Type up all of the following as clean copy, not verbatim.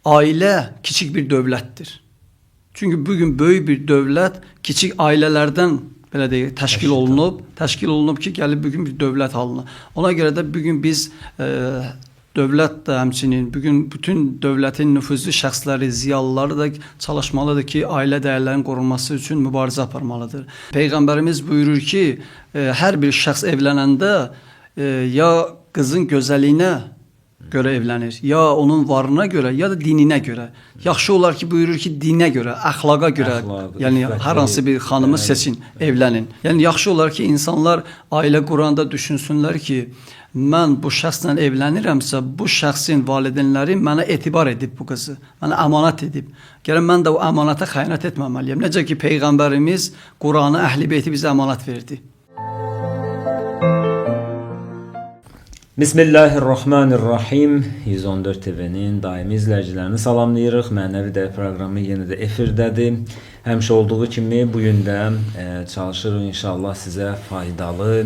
aile kiçik bir dövlətdir. Çünki bugün böyük bir dövlət kiçik ailələrdən belə deyək, təşkil olunub ki, gəlib bugün bir dövlət halına. Ona görə də bugün biz dövlət də həmçinin bugün bütün dövlətin nüfuzlu şəxsləri, ziyalıları da çalışmalıdır ki, ailə dəyərlərinin qorunması üçün mübarizə aparmalıdır. Peyğəmbərimiz buyurur ki, hər bir şəxs evlənəndə ya qızın gözəlliyinə görə evlənir, ya onun varına görə, ya da dininə görə. Yaxşı olar ki, buyurur ki, dinə görə, əxlaqa görə, yəni hər hansı bir xanımı seçin, evlənin. Yəni yaxşı olar ki, insanlar ailə quranda düşünsünlər ki, mən bu şəxslə evlənirəmsə, bu şəxsin valideynləri mənə etibar edib bu qızı, mənə əmanət edib. Gəlin mən də o əmanətə xəyanət etməməliyəm. Necə ki, Peyğəmbərimiz Quranı, Əhl-i Beyti bizə əmanət verdi. Bismillahirrahmanirrahim. 114 TV-nin daimi izləyicilərini salamlayırıq. Mənəvi dəyər proqramı yenə də efirdədir. Həmişə olduğu kimi bugün də çalışırıq inşallah sizə faydalı,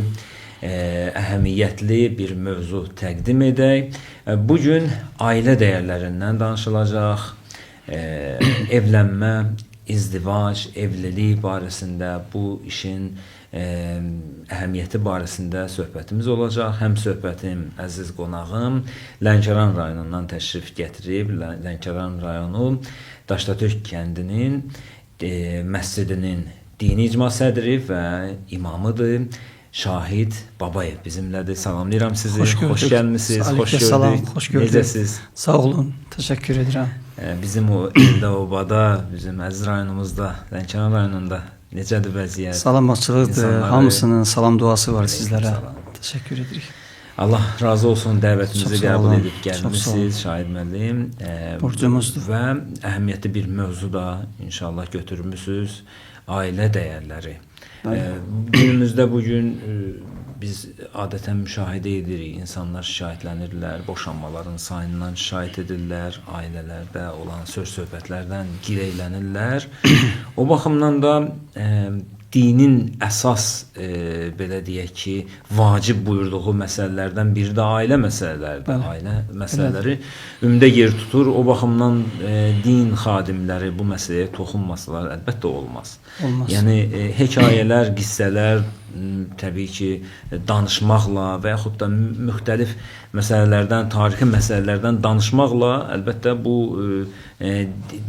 əhəmiyyətli bir mövzu təqdim edək. Bugün ailə dəyərlərindən danışılacaq. Evlənmə, izdivac, evlilik barəsində bu işin əhəmiyyəti barəsində söhbətimiz olacaq. Həm söhbətim əziz qonağım Lənkəran rayonundan təşrif gətirib. Lənkəran rayonu Daşlatök kəndinin məscidinin dini icma sədri və imamıdır. Şahid Babayev bizimlədir. Salamlayıram sizi. Xoş gəlmisiniz. Xoş gördük. Necəsiz? Sağ olun. Təşəkkür edirəm. Bizim o ildə, obada, bizim əziz rayonumuzda, Lənkəran rayonunda necədir vəziyyət? Salamatçılıqdır. Hamısının salam duası var sizlərə. Təşəkkür edirik. Allah razı olsun, dəvətimizi qəbul edib gəlmisiniz, Şahid müəllim. Borcumuzdur. Və əhəmiyyətli bir mövzu da inşallah götürmüsünüz. Ailə dəyərləri. Günümüzdə bugün biz adətən müşahidə edirik. İnsanlar şikayətlənirlər, boşanmaların sayından şikayət edirlər, ailələrdə olan söz-söhbətlərdən gireylənirlər. O baxımdan da dinin əsas belə deyək ki, vacib buyurduğu məsələlərdən biri də ailə məsələləridir. Ailə məsələləri ümdə yer tutur. O baxımdan din xadimləri bu məsələyə toxunmasalar əlbəttə olmaz. Yəni hekayələr, qissələr təbii ki, danışmaqla və yaxud da müxtəlif məsələlərdən, tarixi məsələlərdən danışmaqla əlbəttə bu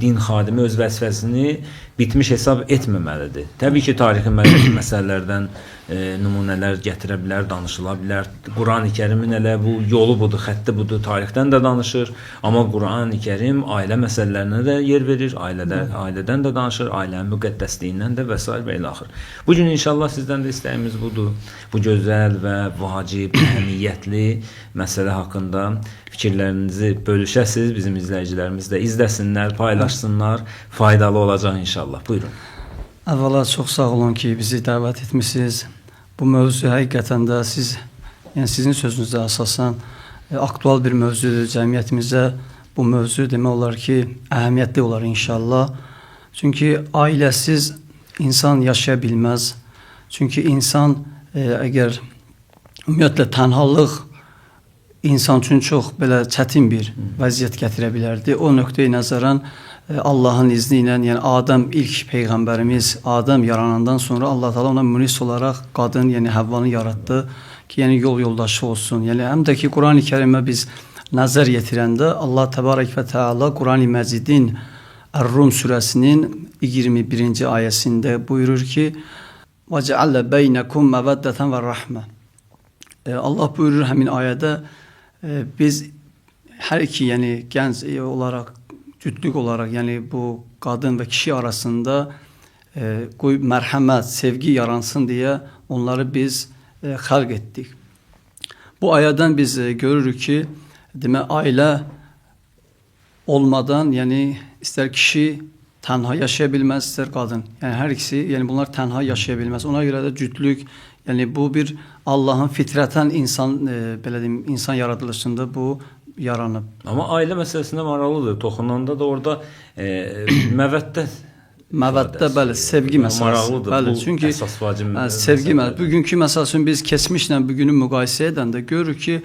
din xadimi öz vəzifəsini bitmiş hesab etməməlidir. Təbii ki, tarixi məsələlərdən nümunələr gətirə bilər, danışıla bilər. Quran-ı Kərimin elə bu yolu budur, xətti budur, tarixdən də danışır. Amma Quran-ı Kərim ailə məsələlərinə də yer verir, ailədən də danışır, ailənin müqəddəsliyindən də və s. və ilə axır. Bugün inşallah sizdən də istəyimiz budur. Bu gözəl və vacib, əhəmiyyətli məsələ haqqında fikirlərinizi bölüşəsiniz. Bizim izləyicilərimiz də izləsinlər, paylaşsınlar, faydalı olacaq inşallah. Buyurun. Əvvəla çox sağ olun ki, bizi dəvət etmişsiniz. Bu mövzu həqiqətən də sizin sözünüzə əsasən aktual bir mövzudur. Cəmiyyətimizdə bu mövzu demək olar ki, əhəmiyyətli olar inşallah. Çünki ailəsiz insan yaşaya bilməz. Çünki insan əgər ümumiyyətlə tənhalıq insan üçün çox belə çətin bir vəziyyət gətirə bilərdi. O nöqteyi nəzərən Allahın izni ilə, yəni Adəm ilk peyğəmbərimiz Adəm yaranandan sonra Allah Taala ona münis olaraq qadın, yəni Həvvanı yaratdı ki, yəni yol yoldaşı olsun. Yəni həm də ki Quran-ı Kərimə biz nəzər yetirəndə Allah Təbarək və Təala Quran-ı Məcidin Ər-Rum surəsinin 21-ci ayəsində buyurur ki: "Və cəallə beynəkum məvəddətən və rəhmə." Allah buyurur həmin ayədə biz hər iki, yəni gənc olaraq, cütlük olaraq, yəni bu qadın və kişi arasında mərhəmət, sevgi yaransın deyə onları biz xəlq etdik. Bu ayədən biz görürük ki, demək ailə olmadan, yəni istər kişi tənha yaşaya bilməz, istər qadın. Yəni hər ikisi, yəni bunlar tənha yaşaya bilməz. Ona görə də cütlük, yəni bu bir Allahın fitrətən insan belə deyim, insan yaradılışında bu yaranıb. Amma ailə məsələsində maraqlıdır. Toxunanda da orada məvəddət Məvəddə bəli, sevgi məsələsi. Maraqlıdır. Bəli, Bu çünki əsas vacib sevgi məsələsi. Bugünkü məsəl üçün biz keçmişlə bugünü müqayisə edəndə görürük ki,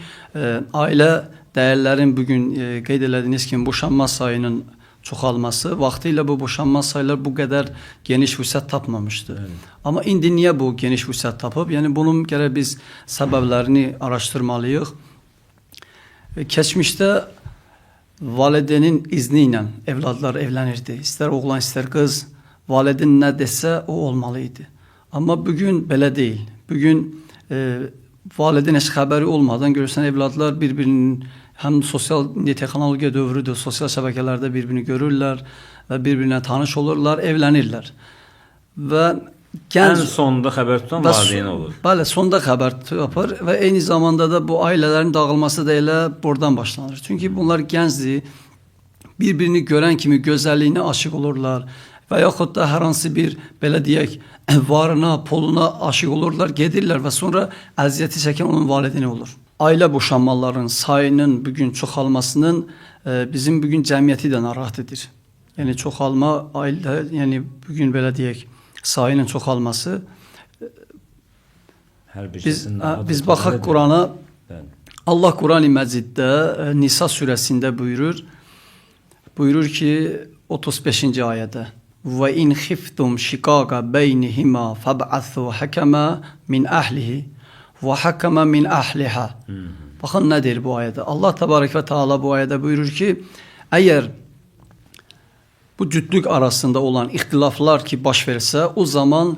ailə dəyərlərin bugün qeyd elədiyiniz kimi boşanma sayının çoxalması, vaxtilə bu boşanma sayılar bu qədər geniş vüsət tapmamışdı. Amma indi niyə bu geniş vüsət tapıb? Yəni bunun gərək biz səbəblərini araşdırmalıyıq. Keçmişdə validenin izni ilə evladlar evlənirdi. İstər oğlan, istər qız, valideyn nə desə o olmalı idi. Amma bugün belə deyil. Bugün valideyn heç xəbəri olmadan görürsən evladlar bir-birinin həm sosial texnologiya dövrüdür, sosial şəbəkələrdə bir-birini görürlər və bir-birinə tanış olurlar, evlənirlər. Və ən sonda xəbər tutan valideyn olur. Bəli, sonda xəbər yapar və eyni zamanda da bu ailələrin dağılması da elə buradan başlanır. Çünki bunlar gəncdir, bir-birini görən kimi gözəlliyinə aşiq olurlar və yaxud da hər hansı bir, belə deyək, varına, poluna aşiq olurlar, gedirlər və sonra əziyyəti çəkən onun valideyni olur. Ailə boşanmaların sayının bugün çoxalmasının bizim bugün cəmiyyəti də narahat edir. Yəni çoxalma ailə, yəni bugün belə deyək, sayının çoxalması. Biz baxaq Qurana. Allah Quran-ı Məciddə Nisa surəsində buyurur ki 35-ci ayədə: "Və in xiftum şiqaqa beynihima fab'athu hakama min ahlihi və hakama min ahliha." Baxın nə deyir bu ayədə? Allah təbarək və Teala bu ayədə buyurur ki, əgər bu cütlük arasında olan ixtilaflar ki baş versə, o zaman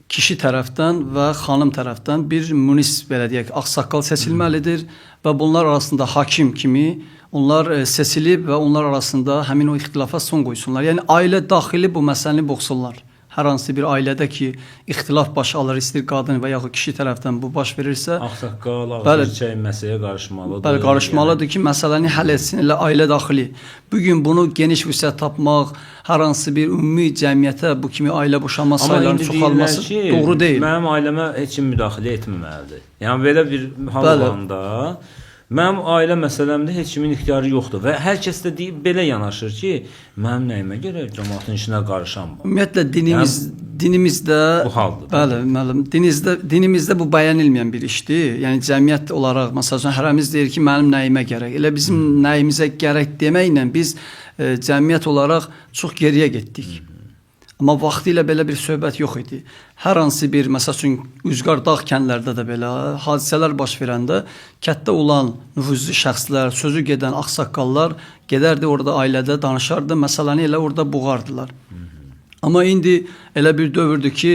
kişi tərəfdən və xanım tərəfdən bir münis, belə deyək, ağsaqqal seçilməlidir və bunlar arasında hakim kimi onlar seçilib və onlar arasında həmin o ixtilafa son qoysunlar. Yəni ailə daxili bu məsələni boxsunlar. Hər hansı bir ailədə ki, ixtilaf baş alır, istəyir qadın və yaxud kişi tərəfdən bu baş verirsə, ağsaqqal, ağbirçək məsələyə qarışmalıdır. Bəli, qarışmalıdır ki, məsələni həll etsin elə ailə daxili. Bugün bunu geniş vüsət tapmaq, hər hansı bir ümumi cəmiyyətə bu kimi ailə boşanma saylarının çoxalması doğru deyil. Mənim ailəmə heç kim müdaxilə etməməlidir. Yəni belə bir hal olanda mənim ailə məsələmdə heç kimin ixtiyarı yoxdur və hər kəs də deyib belə yanaşır ki, mənim nəyimə görə cəmaatın işinə qarışam. Ümumiyyətlə dinimizdə bu haldır. Bəli, müəllim, dinimizdə bu bəyənilməyən bir işdir. Yəni cəmiyyət olaraq məsələn hərəmiz deyir ki, mənim nəyimə gərək. Elə bizim nəyimizə gərək deməklə biz cəmiyyət olaraq çox geriyə getdik. Amma vaxtilə belə bir söhbət yox idi. Hər hansı bir, məsəl üçün, Üzqar dağ kəndlərdə də belə hadisələr baş verəndə kətdə olan nüfuzlu şəxslər, sözü gedən ağsaqqallar gedərdi orada ailədə danışardı, məsələni elə orada boğardılar. Amma indi elə bir dövrdür ki,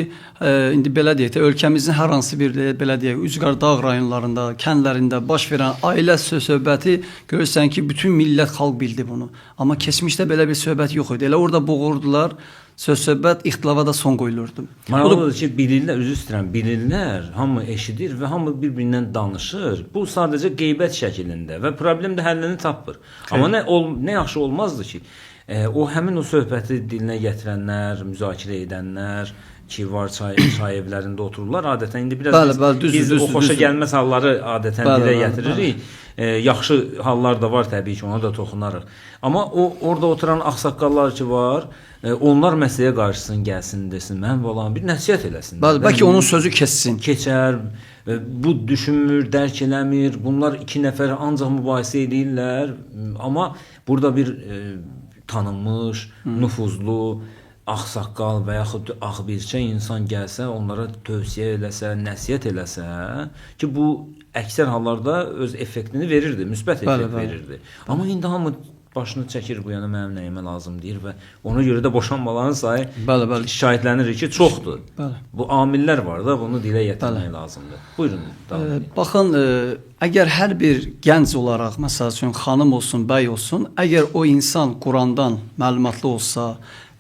indi belə deyək də, ölkəmizin hər hansı bir, belə deyək, Üzqar dağ rayonlarında, kəndlərində baş verən ailə söhbəti görürsən ki, bütün millət, xalq bildi bunu. Amma keçmişdə belə bir söhbət yox idi. Elə orada boğurdular. Söz-söhbət ixtilafa da son qoyulurdu. Maraqlıdır ki, bilirlər, üzr istəyirəm, bilirlər, hamı eşidir və hamı bir-birindən danışır. Bu sadəcə qeybət şəklində və problem də həllini tapır. Amma nə yaxşı olmazdı ki, o həmin o söhbəti dilinə gətirənlər, müzakirə edənlər ki, var çay evlərində otururlar. Adətən indi biraz biz o xoşa gəlməz halları adətən dilə gətiririk. Yaxşı hallar da var təbii ki, ona da toxunarıq. Amma orada oturan ağsaqqallar ki var, onlar məsələyə qarşısın, gəlsin, desin, mən olan bir nəsihət eləsin. Bəlkə onun sözü keçsin. Keçər, bu düşünmür, dərk eləmir. Bunlar iki nəfər ancaq mübahisə edirlər. Amma burada bir tanınmış, nüfuzlu ağsaqqal və yaxud ağbirçək insan gəlsə, onlara tövsiyə eləsə, nəsihət eləsə ki, bu əksər hallarda öz effektini verirdi, müsbət effekt verirdi. Amma indi hamı başını çəkir bu yana mənim nəyimə lazım deyir və ona görə də boşanmaların sayı şikayətlənir ki, çoxdur. Bu amillər var da, bunu dilə gətirmək lazımdır. Buyurun. Baxın, əgər hər bir gənc olaraq, məsəl üçün xanım olsun, bəy olsun, əgər o insan Qurandan məlumatlı olsa,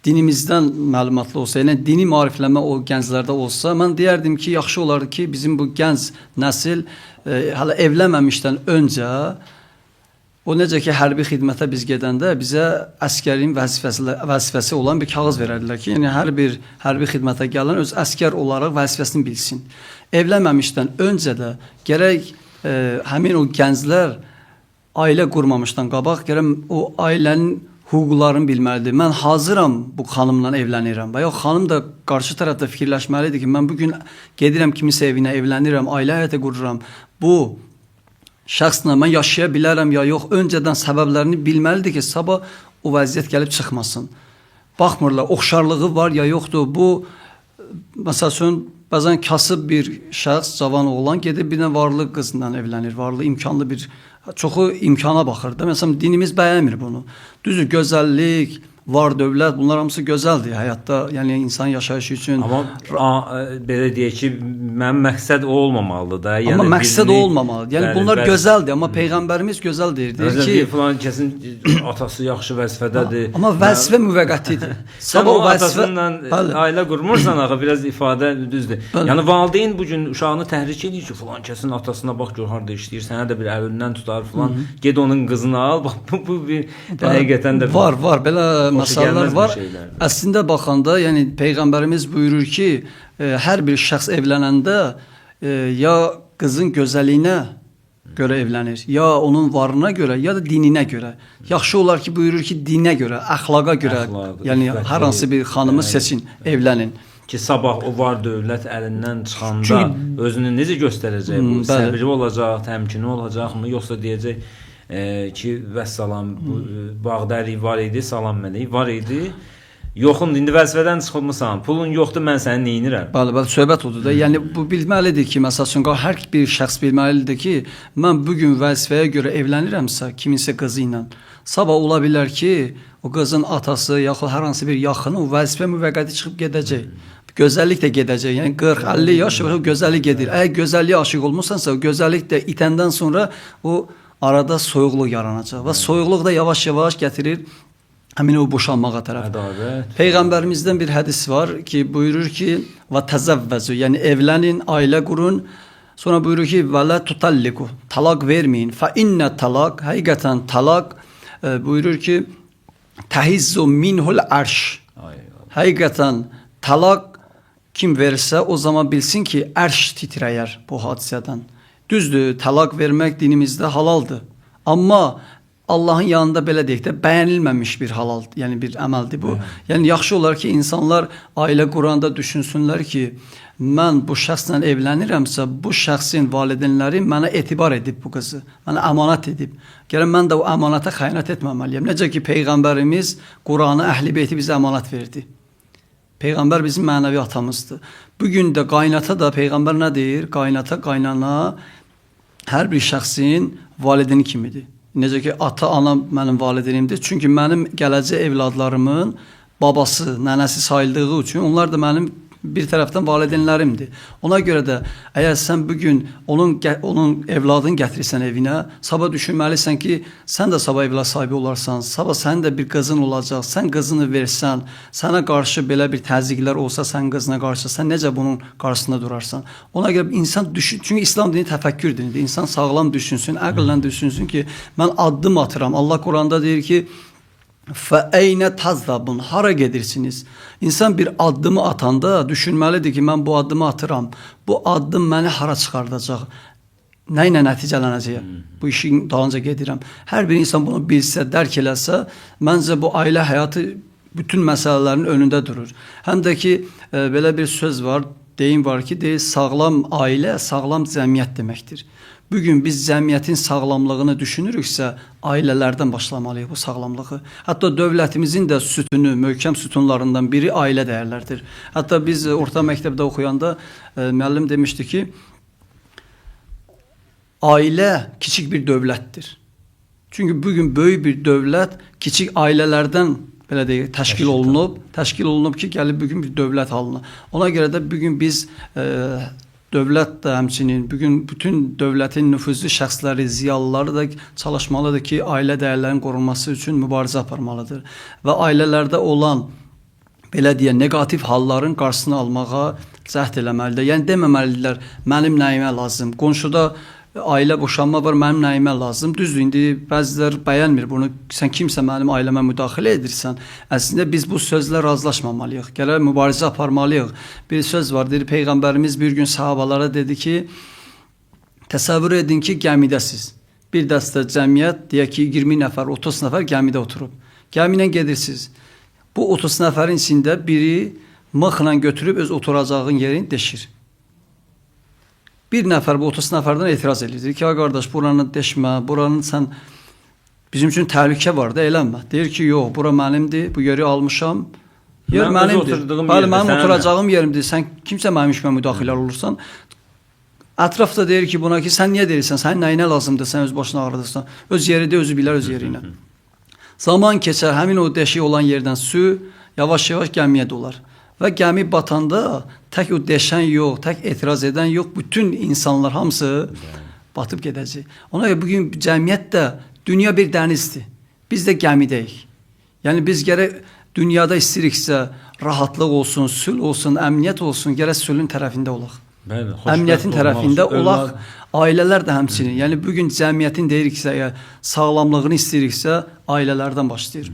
dinimizdən məlumatlı olsa, yəni dini maariflənmə o gənclərdə olsa, mən deyərdim ki, yaxşı olardı ki, bizim bu gənc nəsil hələ evlənməmişdən öncə, o necə ki, hərbi xidmətə biz gedəndə bizə əskərin vəzifəsi olan bir kağız verərdilər ki, yəni hər bir hərbi xidmətə gələn öz əskər olaraq vəzifəsini bilsin. Evlənməmişdən öncə də gərək həmin o gənclər ailə qurmamışdan qabaq, gərək o ailənin hüquqlarını bilməlidir. Mən hazıram bu xanımla evlənirəm. Və ya xanım da qarşı tərəfdə fikirləşməlidir ki, mən bu gün gedirəm kimisə evinə evlənirəm, ailə həyatı qururam. Bu şəxslə mən yaşaya bilərəm ya yox, öncədən səbəblərini bilməlidir ki, sabah o vəziyyət gəlib çıxmasın. Baxmırlar, oxşarlığı var ya yoxdur. Bu, məsəl üçün, bəzən kasıb bir şəxs, cavan oğlan gedir bir də varlı qızla evlənir, varlı, imkanlı bir, çoxu imkana baxır da. Məsələn, dinimiz bəyənmir bunu. Düzdür, gözəllik, var dövlət, bunlar hamısı gözəldir həyatda, yəni insan yaşayışı üçün. Amma belə deyək ki, mənim məqsəd o olmamalıdır da. Yəni amma məqsəd o olmamalıdır. Yəni bunlar gözəldir, amma Peyğəmbərimiz gözəl deyir. Deyir ki, filan kəsin atası yaxşı vəzifədədir. Amma vəzifə müvəqqətidir. Sən o atasından ailə qurmursan axı, biraz ifadə düzdür. Yəni valideyn bu gün uşağını təhrik edir ki, filan kəsin atasına bax gör harda işləyir, sənə də bir əlindən tutar filan. Ged onun qızını al. Bax bu bir həqiqətən də var belə məsələlər var. Əslində baxanda, yəni Peyğəmbərimiz buyurur ki, hər bir şəxs evlənəndə ya qızın gözəlliyinə görə evlənir, ya onun varına görə, ya da dininə görə. Yaxşı olar ki, buyurur ki, dinə görə, əxlaqa görə, yəni hər hansı bir xanımı seçin, evlənin. Ki, sabah o var dövlət əlindən çıxanda özünü necə göstərəcək? Bu səbri olacaq, təmkini olacaqmı? Yoxsa deyəcək ki, vəssalam, bağda ərik var idi, salam mələk var idi. Yoxun, indi vəzifədən çıxılmısan, pulun yoxdur, mən səni neyinirəm? Bəli, söhbət odur da. Yəni, bu bilməlidir ki, məsəl üçün, hər bir şəxs bilməlidir ki, mən bugün vəzifəyə görə evlənirəmsə, kiminsə qızı ilə, sabah ola bilər ki, o qızın atası, yaxud hər hansı bir yaxını o vəzifə müvəqqəti çıxıb gedəcək. Gözəllik də gedəcək. Yəni 40-50 yaş gözəllik gedir. Əgər gözəlliyə aşiq olmursansa, o gözəllik də itəndən sonra o arada soyuqluq yaranacaq və soyuqluq da yavaş-yavaş gətirir həmin o boşanmağa tərəf. Peyğəmbərimizdən bir hədis var ki, buyurur ki, və təzəvvəzü, yəni evlənin, ailə qurun. Sonra buyurur ki, və lə tutalliqu, talaq verməyin. Fə innə talaq, həqiqətən talaq, buyurur ki, təhizzu minhul ərş. Həqiqətən talaq kim versə, o zaman bilsin ki, ərş titrəyər bu hadisədən. Düzdür, talaq vermək dinimizdə halaldır. Amma Allahın yanında belə deyək də bəyənilməmiş bir halal, yəni bir əməldir bu. Yəni yaxşı olar ki, insanlar ailə quranda düşünsünlər ki, mən bu şəxslə evlənirəmsə, bu şəxsin valideynləri mənə etibar edib bu qızı, mənə əmanət edib. Gələn mən də o əmanətə xəyanət etməməliyəm. Necə ki, Peyğəmbərimiz Quranı, Əhl-i Beyti bizə əmanət verdi. Peyğəmbər bizim mənəvi atamızdır. Bugün də qaynata da Peyğəmbər nə deyir? Qaynata, qaynana hər bir şəxsin valideyni kimidir. Necə ki, ata, ana mənim valideynimdir. Çünki mənim gələcək evladlarımın babası, nənəsi sayıldığı üçün onlar da mənim bir tərəfdən valideynlərimdir. Ona görə də əgər sən bugün onun evladını gətirirsən evinə, sabah düşünməlisən ki, sən də sabah evlad sahibi olarsan, sabah sənin də bir qızın olacaq, sən qızını versən, sənə qarşı belə bir təzyiqlər olsa, sən qızına qarşı, sən necə bunun qarşısında durarsan? Ona görə insan çünki İslam dini təfəkkür dinidir. İnsan sağlam düşünsün, əqllə düşünsün ki, mən addım atıram. Allah Quranda deyir ki, فَاَيْنَ تَذَّبُونَ hara gedirsiniz? İnsan bir addımı atanda düşünməlidir ki, mən bu addımı atıram. Bu addım məni hara çıxardacaq? Nə ilə nəticələnəcək? Bu işin dalınca gedirəm. Hər bir insan bunu bilsə, dərk eləsə, məncə bu ailə həyatı bütün məsələlərin önündə durur. Həm də ki, belə bir söz var, deyim var ki, deyir, sağlam ailə, sağlam cəmiyyət deməkdir. Bugün biz cəmiyyətin sağlamlığını düşünürüksə, ailələrdən başlamalıyıq bu sağlamlığı. Hətta dövlətimizin də sütunu, möhkəm sütunlarından biri ailə dəyərlərdir. Hətta biz orta məktəbdə oxuyanda müəllim demişdi ki, ailə kiçik bir dövlətdir. Çünki bugün böyük bir dövlət kiçik ailələrdən belə deyək, təşkil olunub ki, gəlib bugün bir dövlət halına. Ona görə də bugün biz dövlət də həmçinin, bugün bütün dövlətin nüfuzlu şəxsləri, ziyalıları da çalışmalıdır ki, ailə dəyərlərinin qorunması üçün mübarizə aparmalıdır. Və ailələrdə olan, belə deyək, negativ halların qarşısını almağa cəhd eləməlidir. Yəni deməməlidirlər, mənim nəyimə lazım, qonşuda ailə boşanma var, mənim nəyimə lazım. Düzdür, indi bəzilər bəyənmir bunu, sən kimsə mənim ailəmə müdaxilə edirsən. Əslində biz bu sözlə razılaşmamalıyıq, gələr mübarizə aparmalıyıq. Bir söz var, deyir, Peyğəmbərimiz bir gün sahabalara dedi ki, təsəvvür edin ki, gəmidəsiz. Bir dəstə cəmiyyət, deyək ki, 20 nəfər, 30 nəfər gəmidə oturub. Gəmi ilə gedirsiniz. Bu 30 nəfərin içində biri mıxla götürüb öz oturacağın yerini deşir. Bir nəfər bu 30 nəfərdən etiraz edir. Deyir ki, ya qardaş, buranı deşmə, buranın sən bizim üçün təhlükə var da, eləmə. Deyir ki, yox, bura mənimdir, bu yeri almışam. Yer mənimdir. Bəli, mənim oturacağım yerimdir. Sən kimsə mənim işimə müdaxilə olursan, ətrafda deyir ki, buna ki, sən niyə deyirsən, sənin nəyinə lazımdır, sən öz başına ağrıdırsan. Öz yeridir, özü bilər öz yeri ilə. Zaman keçər, həmin o deşik olan yerdən su yavaş-yavaş gəmiyə dolar. Və gəmi batanda tək o deşən yox, tək etiraz edən yox, bütün insanlar hamısı batıb gedəcək. Ona görə bugün cəmiyyətdə dünya bir dənizdir. Biz də gəmidəyik. Yəni biz gərək dünyada istəyiriksə rahatlıq olsun, sülh olsun, əmniyyət olsun, gərək sülhün tərəfində olaq. Bəli, Əmniyyətin tərəfində olaq, ailələr də həmçinin. Yəni bugün cəmiyyətin deyiriksə, ya sağlamlığını istəyiriksə, ailələrdən başlayır.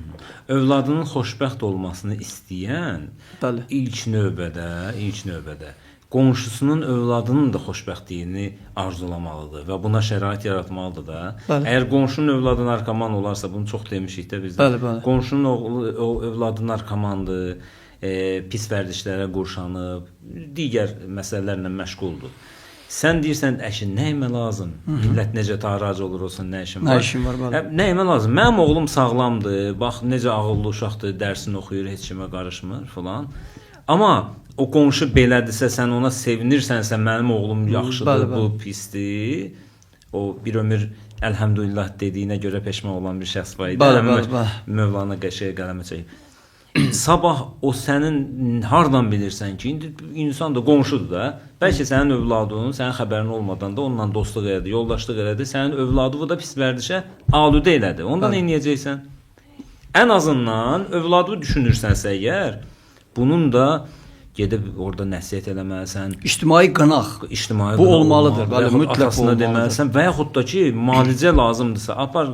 Övladının xoşbəxt olmasını istəyən Bəli. ilk növbədə qonşusunun övladının da xoşbəxtliyini arzulamalıdır və buna şərait yaratmalıdır da. Bəli. Əgər qonşunun övladı narkoman olarsa, bunu çox demişik də biz də. Bəli, bəli. Qonşunun o övladı narkomandır, pis vərdişlərə qurşanıb, digər məsələlərlə məşğuldur. Sən deyirsən, əşin nəyimə lazım? Millət necə tahrac olur olsun, nə işin var? Nə işin var, bəli. Nəyimə lazım? Mənim oğlum sağlamdır, bax necə ağıllı uşaqdır, dərsini oxuyur, heç kimə qarışmır falan. Amma o qonşu belədirsə, sən ona sevinirsənsə, mənim oğlum yaxşıdır, Bəli, bəli. bu pisdir. O bir ömür əlhəmdülillah dediyinə görə peşman olan bir şəxs var idi. Bəli. Mövlana qəşəng qələmə çəkib. Sabah o sənin hardan bilirsən ki, indi insan da qonşudur da. Bəlkə sənin övladın, sənin xəbərin olmadan da onunla dostluq elədi, yoldaşlıq elədi. Sənin övladı da pis vərdişə aludə elədi. Ondan nə edəcəksən? Ən azından övladı düşünürsənsə əgər, bunun da gedib orada nəsihət eləməlisən. İctimai qınaq. Bu olmalıdır. Bəli, mütləq atasına olmalıdır. deməlisən və yaxud da ki, müalicə lazımdırsa, apar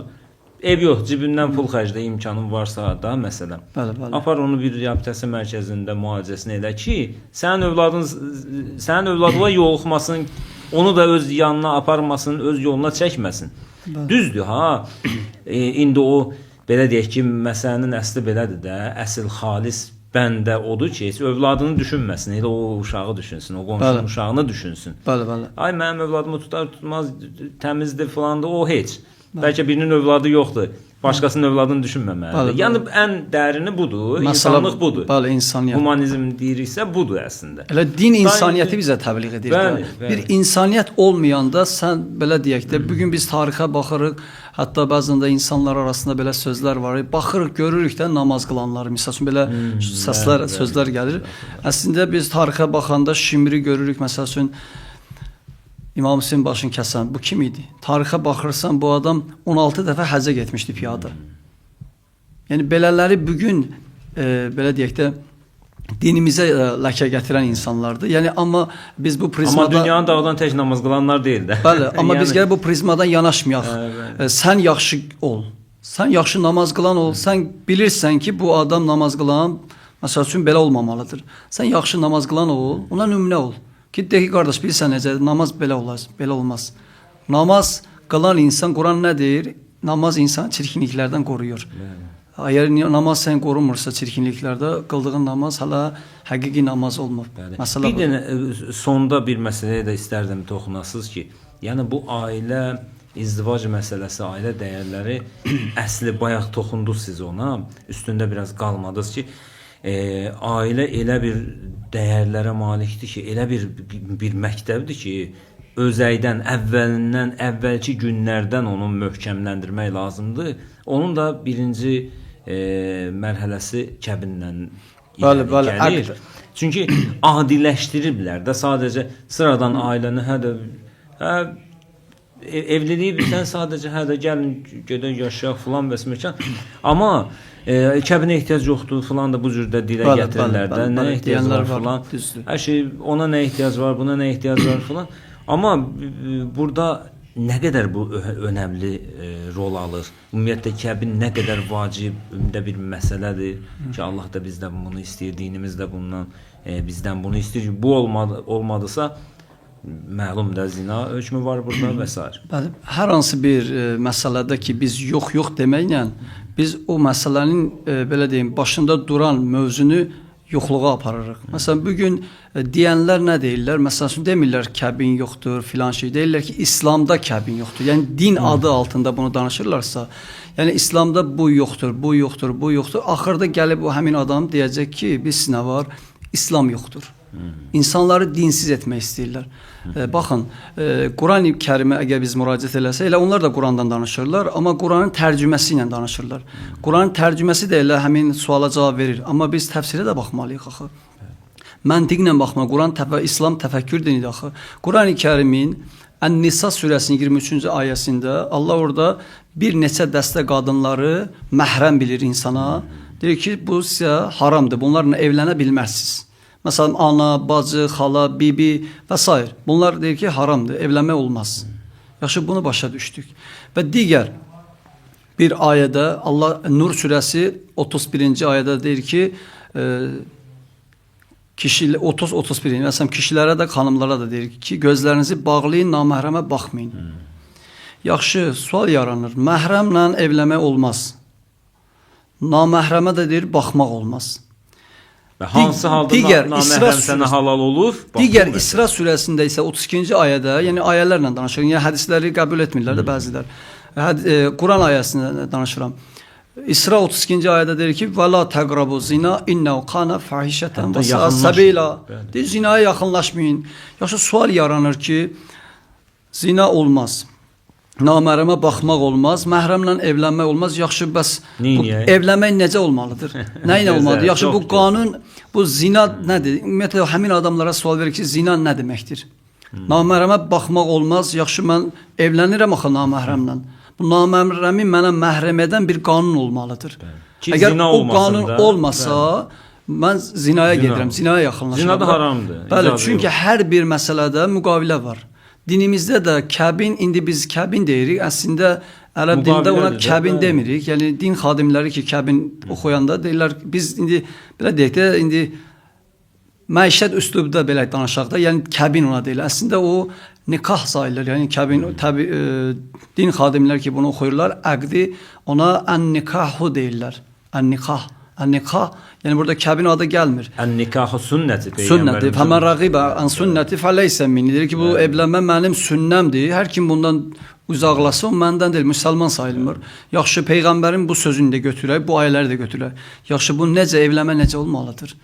ev yox, cibindən pul xərclə imkanın varsa da məsələn. Bəli. Apar onu bir reabilitasiya mərkəzində müalicəsini elə ki, sənin övladına yoluxmasın, onu da öz yanına aparmasın, öz yoluna çəkməsin. Bəli. Düzdür ha. İndi o belə deyək ki, məsələnin əsli belədir də, əsl xalis bəndə odur ki, heç övladını düşünməsin, elə o uşağı düşünsün, o qonşunun uşağını düşünsün. Bəli. Ay mənim övladımı tutar, tutmaz, təmizdir filandır, o heç. Bəlkə birinin övladı yoxdur, başqasının övladını düşünməməlidir. Yəni ən dərini budur, insanlıq budur. Bəli, insaniyyət. Humanizm deyiriksə budur əslində. Elə din insaniyyəti bizə təbliğ edir. Bəli. Bir insaniyyət olmayanda sən belə deyək də, bugün biz tarixə baxırıq, hətta bəzən də insanlar arasında belə sözlər var. Baxırıq, görürük də namaz qılanları, məsəl üçün belə səslər, sözlər gəlir. Əslində biz tarixə baxanda Şimri görürük, məsəl üçün İmam Hüseyin başını kəsən, bu kim idi? Tarixə baxırsan, bu adam 16 dəfə həccə getmişdi piyada. Yəni, belələri bugün, belə deyək də, dinimizə ləkə gətirən insanlardır. Yəni, amma biz bu prizmadan... Amma dünyanın dağdan tək namaz qılanlar deyil də. Bəli, amma biz gələ bu prizmadan yanaşmayaq. Sən yaxşı ol, sən yaxşı namaz qılan ol, sən bilirsən ki, bu adam namaz qılan, məsəl üçün, belə olmamalıdır. Sən yaxşı namaz qılan ol, ona nümunə ol. Ki, deyək, qardaş, bilirsən necə, namaz belə olmaz. Namaz qılan insan, Quran nə deyir? Namaz insan çirkinliklərdən qoruyur. Əgər namaz sən qorumursa çirkinliklərdə, qıldığın namaz hələ həqiqi namaz olmur. Bir dənə sonda bir məsələyə də istərdim toxunasınız ki, yəni bu ailə, izdivac məsələsi, ailə dəyərləri əsli bayaq toxundunuz siz ona, üstündə biraz qalmadınız ki, ailə elə bir dəyərlərə malikdir ki, elə bir məktəbdir ki, özəydən, əvvəlki günlərdən onu möhkəmləndirmək lazımdır. Onun da birinci mərhələsi kəbinlə gəlir. Çünki adiləşdiriblər də sadəcə sıradan ailəni evliliyi bilsən sadəcə gəlin gedək yaşayaq filan vəsməkən. Amma kəbinə ehtiyac yoxdur filan da bu cürdə dilə gətirirlər də. Nə ehtiyac var filan. Hər şey ona nə ehtiyac var, buna nə ehtiyac var filan. Amma burada nə qədər bu önəmli rol alır? Ümumiyyətlə kəbin nə qədər vacib bir məsələdir ki, Allah da bizdən bunu istəyir, dinimiz də bundan bizdən bunu istəyir. Bu olmadısa məlum da zina hökmü var burada və s. Bəli, hər hansı bir məsələdə ki, biz yox deməklə biz o məsələnin belə deyim, başında duran mövzunu yoxluğa aparırıq. Məsələn, bugün deyənlər nə deyirlər? Məsələn, demirlər kəbin yoxdur, filan şey. Deyirlər ki, İslamda kəbin yoxdur. Yəni din adı altında bunu danışırlarsa, yəni İslamda bu yoxdur, bu yoxdur, bu yoxdur. Axırda gəlib o həmin adam deyəcək ki, biz nə var? İslam yoxdur. İnsanları dinsiz etmək istəyirlər. Baxın, Quran-ı Kərimə əgər biz müraciət eləsək, elə onlar da Qurandan danışırlar, amma Quranın tərcüməsi ilə danışırlar. Quranın tərcüməsi də elə həmin suala cavab verir, amma biz təfsirə də baxmalıyıq axı. Məntiqlə baxma, Quran İslam təfəkkür dinidir axı. Quran-ı Kərimin Ən-Nisa surəsinin 23-cü ayəsində Allah orada bir neçə dəstə qadınları məhrəm bilir insana. Deyir ki, bu sizə haramdır, bunlarla evlənə bilməzsiniz. Məsələn, ana, bacı, xala, bibi və s. Bunlar deyir ki, haramdır, evlənmək olmaz. Yaxşı, bunu başa düşdük. Və digər bir ayədə Allah Nur surəsi 31-ci ayədə deyir ki, 30-31, məsələn, kişilərə də, xanımlara da deyir ki, gözlərinizi bağlayın, naməhrəmə baxmayın. Yaxşı, sual yaranır. Məhrəmlə evlənmək olmaz. Naməhrəmə də deyir, baxmaq olmaz. Və hansı halda naməhrəm sənə halal olur? Digər İsra surəsində isə 32-ci ayədə, yəni ayələrlə danışır. Yəni hədisləri qəbul etmirlər də bəzilər. Quran ayəsində danışıram. İsra 32-ci ayədə deyir ki: "Və la təqrabu zina innehu kana fahişatan və sabila." Deyir, zinaya yaxınlaşmayın. Yaxşı, sual yaranır ki, zina olmaz. Naməhrəmə baxmaq olmaz, məhrəmlə evlənmək olmaz. Yaxşı, bəs bu evlənmək necə olmalıdır? Nə ilə olmalıdır? Yaxşı, bu qanun, bu zina nədir? Ümumiyyətlə, həmin adamlara sual verir ki, zina nə deməkdir? Naməhrəmə baxmaq olmaz. Yaxşı, mən evlənirəm axı naməhrəmlə. Bu naməhrəmi mənə məhrəm edən bir qanun olmalıdır. Əgər o qanun olmasa, mən zinaya gedirəm, zinaya yaxınlaşıram. Zina da haramdır. Bəli, çünki hər bir məsələdə müqavilə var. Dinimizdə də kəbin, indi biz kəbin deyirik, əslində ərəb dilində ona kəbin demirik. Yəni din xadimləri ki, kəbin oxuyanda deyirlər, biz indi belə deyək də, indi məişət üslubda belə danışaq da, yəni kəbin ona deyirlər. Əslində o nikah sayılır. Yəni kəbin, təbii din xadimləri ki, bunu oxuyurlar, əqdi ona ən-nikahu deyirlər. Ən-nikah. Ən-nikah, yəni burada kəbin adı gəlmir. Ən-nikahı sünnəti. Sünnəti. Fəmən rəqibə ən sünnəti fəleysə minni. Deyir ki, bu evlənmə mənim sünnəmdir. Hər kim bundan uzaqlasa, o məndən deyil, müsəlman sayılmır. Yaxşı, Peyğəmbərin bu sözünü də götürək, bu ayələri də götürək. Yaxşı, bu necə, evlənmə necə olmalıdır?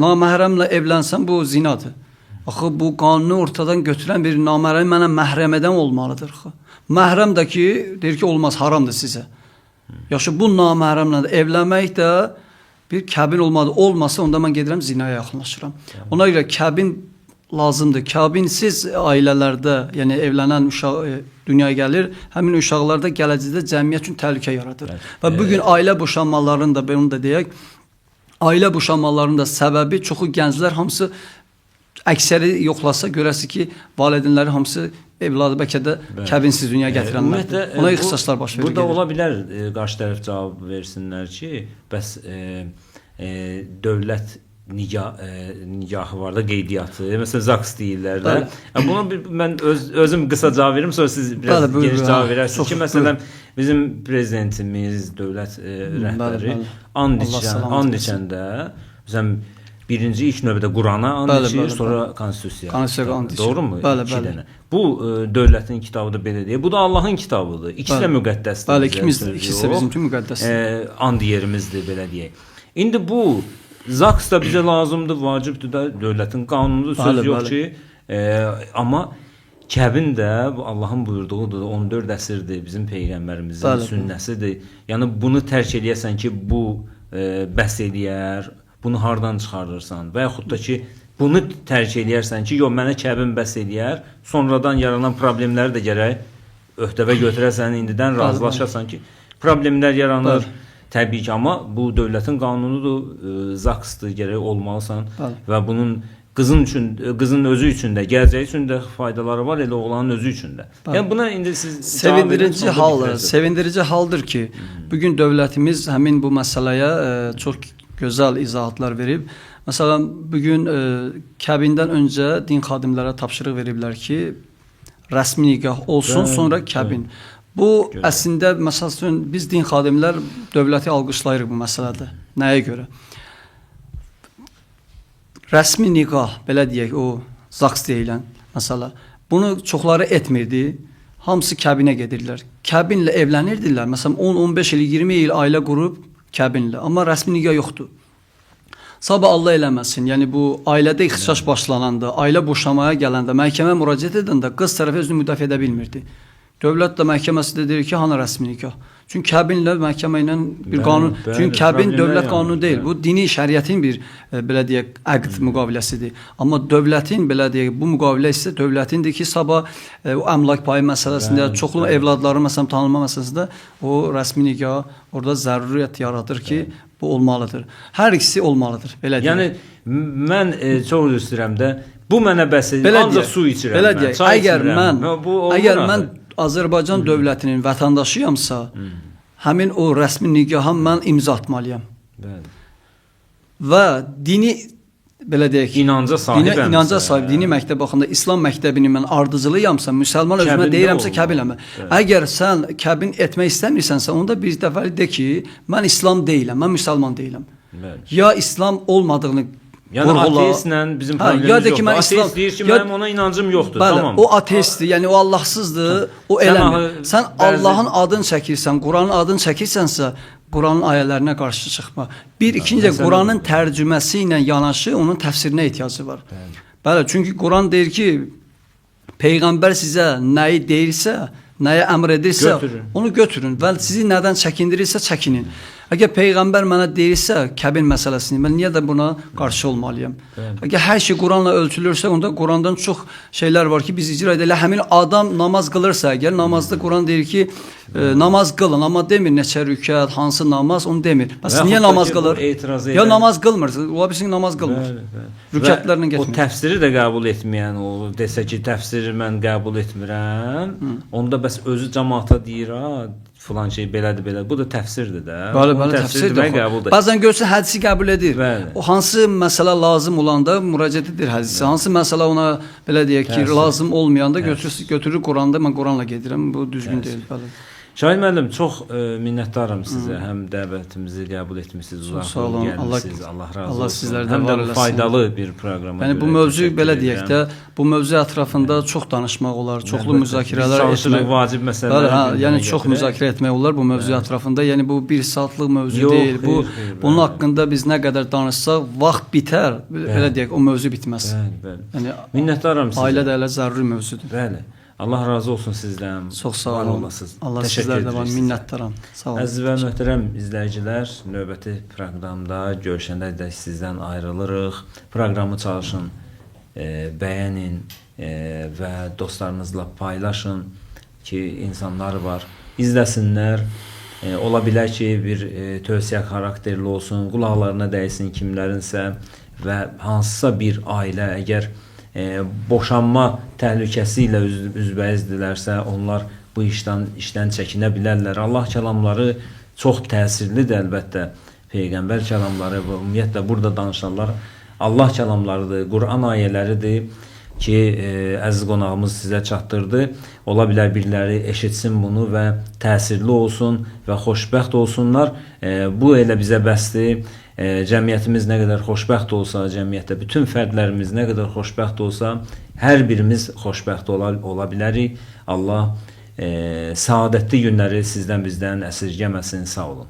Naməhrəmlə evlənsən, bu zinadır. Axı, bu qanunu ortadan götürən bir naməhrəm mənə məhrəm edən olmalıdır. Məhrəm də ki, deyir ki, olmaz, haramdır sizə. Yaxşı, bu naməhrəmlə də evlənmək də bir kəbin olmasa, onda mən gedirəm, zinaya yaxınlaşıram. Ona görə kəbin lazımdır. Kəbinsiz ailələrdə, yəni evlənən uşaq dünyaya gəlir, həmin uşaqlar da gələcəkdə cəmiyyət üçün təhlükə yaradır. Və bugün ailə boşanmalarının da, bunu da deyək, ailə boşanmalarının da səbəbi çoxu gənclər, hamısı əksəri yoxlasa görəsi ki, valideynləri hamısı evladı bəlkə də kəbinsiz dünyaya gətirənlərdir. Ona ixtisaslar baş verir. Burada ola bilər, qarşı tərəf cavab versinlər ki, bəs dövlət nigahı var da, qeydiyyatı, məsələn, ZAKS deyirlər də. Buna mən özüm qısa cavab veririm, sonra siz biraz geniş cavab verərsiniz ki, məsələn, bizim prezidentimiz, dövlət rəhbəri and içəndə, məsələn, birinci ilk növbədə Qurana and içir, sonra Konstitusiyaya. Doğru mu? Bəli. Bu dövlətin kitabı da belə deyir. Bu da Allahın kitabıdır. İkisi də müqəddəsdir. Bəli, ikisi də bizim üçün müqəddəsdir. And yerimizdir, belə deyək. İndi bu ZAKS da bizə lazımdır, vacibdir də, dövlətin qanunudur, söz yox ki. Amma kəbin də Allahın buyurduğudur, 14 əsrdir, bizim Peyğəmbərimizin sünnəsidir. Yəni bunu tərk eləyəsən ki, bu bəs eləyər, bunu hardan çıxarırsan və yaxud da ki, bunu tərk eləyərsən ki, yox, mənə kəbin bəs eləyər, sonradan yaranan problemləri də gərək öhdəvə götürəsən, indidən razılaşasan ki, problemlər yaranır, təbii ki, amma bu dövlətin qanunudur, ZAKS-dır, gərək olmalısan və bunun qızın özü üçün də, gələcəyi üçün də faydaları var, elə oğlanın özü üçün də. Yəni buna indi siz sevindirici haldır ki, bugün dövlətimiz həmin bu məsələyə çox gözəl izahatlar verib. Məsələn, bugün kəbindən öncə din xadimlərə tapşırıq veriblər ki, rəsmi nikah olsun, sonra kəbin. Bu əslində məsəl üçün biz din xadimlər dövləti alqışlayırıq bu məsələdə. Nəyə görə? Rəsmi nikah, belə deyək, o zaks deyilən məsələ. Bunu çoxları etmirdi. Hamısı kəbinə gedirlər. Kəbinlə evlənirdilər. Məsələn 10-15 il, 20 il ailə qurub kəbinlə. Amma rəsmi nikah yoxdur. Sabah Allah eləməsin. Yəni bu ailədə ixtişaş başlananda, ailə boşamaya gələndə, məhkəməyə müraciət edəndə qız tərəfi özünü müdafiə edə bilmirdi. Dövlət də məhkəməsi də deyir ki, hanı rəsmi nikah? Çünki kəbinlə məhkəmə ilə bir qanun, çünki kəbin dövlət qanunu deyil. Bu dini şəriətin bir belə deyək əqd müqaviləsidir. Amma dövlətin belə deyək bu müqavilə isə dövlətindir ki, sabah o əmlak payı məsələsində, çoxlu evladların məsələn tanınma məsələsində o rəsmi nikah orada zəruriyyət yaradır ki, bu olmalıdır. Hər ikisi olmalıdır. Belə deyək. Yəni mən çox üzr istəyirəm də bu mənə bəs ancaq su içirəm. Belə deyək. Əgər mən Azərbaycan dövlətinin vətəndaşıyamsa, həmin o rəsmi nikaha mən imza atmalıyam. Bəli. Və dini belə deyək, inanca sahib, dini məktəb baxanda İslam məktəbini mən ardıcılıyamsa, müsəlman özümə deyirəmsə kəbinləmə. Əgər sən kəbin etmək istəmirsənsə, onda bir dəfəli de ki, mən İslam deyiləm, mən müsəlman deyiləm. Bəli. Ya İslam olmadığını yəni ateistlə bizim problemimiz yoxdur. Ateist deyir ki, mənim ona inancım yoxdur. Bəli, tamam. O ateistdir, yəni o Allahsızdır, o eləmir. Sən Allahın adını çəkirsən, Quranın adını çəkirsənsə, Quranın ayələrinə qarşı çıxma. İkinci Quranın tərcüməsi ilə yanaşı onun təfsirinə ehtiyacı var. Bəli, çünki Quran deyir ki, Peyğəmbər sizə nəyi deyirsə, nəyə əmr edirsə, onu götürün və sizi nədən çəkindirirsə çəkinin. Əgər Peyğəmbər mənə deyirsə kəbin məsələsini, mən niyə də buna qarşı olmalıyam? Əgər hər şey Quranla ölçülürsə, onda Qurandan çox şeylər var ki, biz icra edilir. Həmin adam namaz qılırsa, əgər namazda Quran deyir ki, namaz qılın, amma demir neçə rükət, hansı namaz, onu demir. Məsələn, niyə namaz qılır? Ya namaz qılmır, ola bilsin namaz qılmır. Rükətlərlə getmir. O təfsiri də qəbul etməyən olur, desə ki, təfsiri mən qəbul etmirəm, onda bəs özü cəmaata deyir, filan şey belədir, belədir. Bu da təfsirdir də. Bəli, təfsirdir. Bəzən görürsən hədisi qəbul edir. O hansı məsələ lazım olanda müraciət edir hədisi. Hansı məsələ ona belə deyək ki, lazım olmayanda götürür Quranda, mən Quranla gedirəm. Bu düzgün deyil. Bəli. Şahin müəllim, çox minnətdaram sizə. Həm dəvətimizi qəbul etmisiniz, uzaq gəlmisiniz. Allah razı olsun. Həm də faydalı bir proqrama. Yəni bu mövzu belə deyək də, bu mövzu ətrafında çox danışmaq olar, çoxlu müzakirələr etmək. Vacib məsələlər. Yəni çox müzakirə etmək olar bu mövzu ətrafında. Yəni bu bir saatlıq mövzu deyil. Bunun haqqında biz nə qədər danışsaq, vaxt bitər. Belə deyək, o mövzu bitməz. Yəni minnətdaram sizə. Ailə də elə zəruri mövzudur. Bəli. Allah razı olsun sizdən. Çox sağ olun. Allah sizlərdə var, minnətdaram. Sağ olun. Əziz və möhtərəm izləyicilər, növbəti proqramda görüşəndə də sizdən ayrılırıq. Proqramı çalışın, bəyənin və dostlarınızla paylaşın ki, insanlar var, izləsinlər. Ola bilər ki, bir tövsiyə xarakterli olsun, qulaqlarına dəysin kimlərinsə və hansısa bir ailə əgər boşanma təhlükəsi ilə üzbəyizdirlərsə, onlar bu işdən çəkinə bilərlər. Allah kəlamları çox təsirlidir əlbəttə. Peyğəmbər kəlamları və ümumiyyətlə burada danışanlar Allah kəlamlarıdır, Quran ayələridir ki, əziz qonağımız sizə çatdırdı. Ola bilər biriləri eşitsin bunu və təsirli olsun və xoşbəxt olsunlar. Bu elə bizə bəsdir. Cəmiyyətimiz nə qədər xoşbəxt olsa, cəmiyyətdə bütün fərdlərimiz nə qədər xoşbəxt olsa, hər birimiz xoşbəxt ola bilərik. Allah səadətli günləri sizdən bizdən əsirgəməsin. Sağ olun.